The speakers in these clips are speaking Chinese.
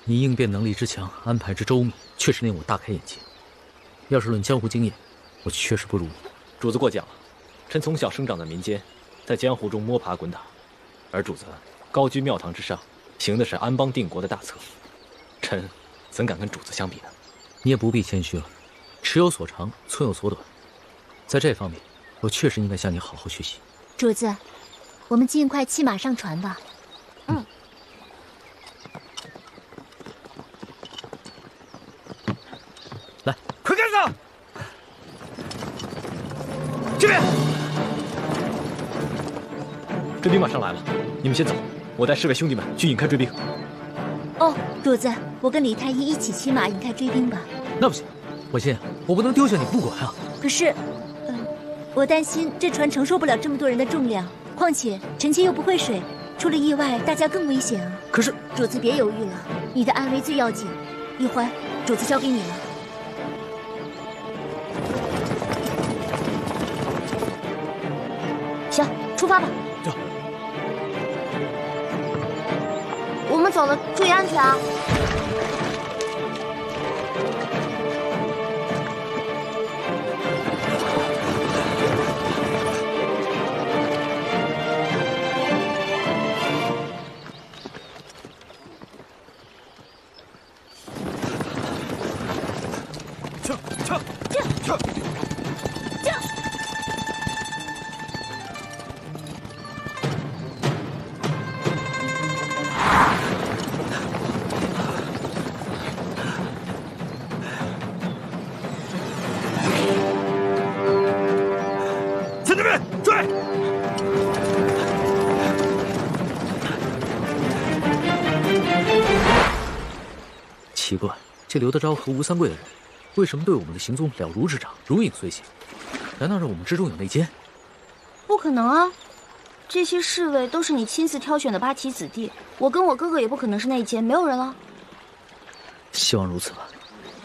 你应变能力之强，安排之周密，确实令我大开眼界。要是论江湖经验，我确实不如你。主子过奖了。臣从小生长在民间，在江湖中摸爬滚打，而主子高居庙堂之上，行的是安邦定国的大策。臣怎敢跟主子相比呢？你也不必谦虚了，尺有所长，寸有所短。在这方面，我确实应该向你好好学习。主子，我们尽快骑马上船吧。来，快跟上！这边，追兵马上来了，你们先走，我带侍卫兄弟们去引开追兵。哦，主子，我跟李太医一起骑马引开追兵吧。那不行，火心，我不能丢下你不管啊。可是，我担心这船承受不了这么多人的重量，况且臣妾又不会水，出了意外，大家更危险啊。可是，主子别犹豫了，你的安危最要紧。一环，主子交给你了。行，出发吧。走。我们走了，注意安全啊！奇怪，这刘德昭和吴三桂的人，为什么对我们的行踪了如指掌，如影随形？难道是我们之中有内奸？不可能啊！这些侍卫都是你亲自挑选的八旗子弟，我跟我哥哥也不可能是内奸，没有人了。希望如此吧。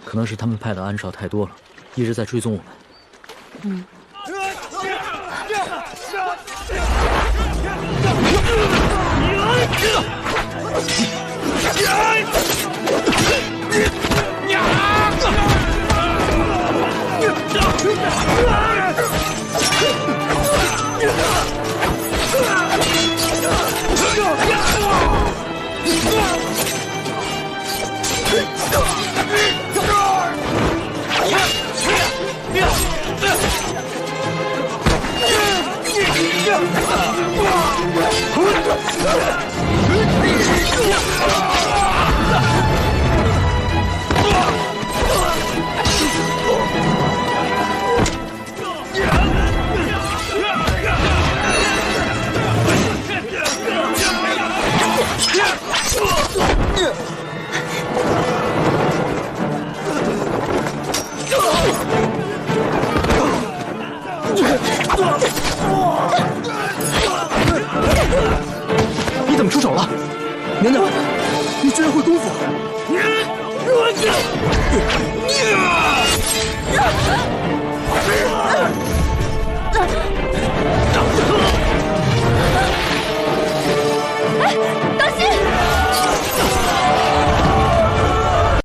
可能是他们派的暗哨太多了，一直在追踪我们。你怎么出手了？娘娘，你居然会功夫！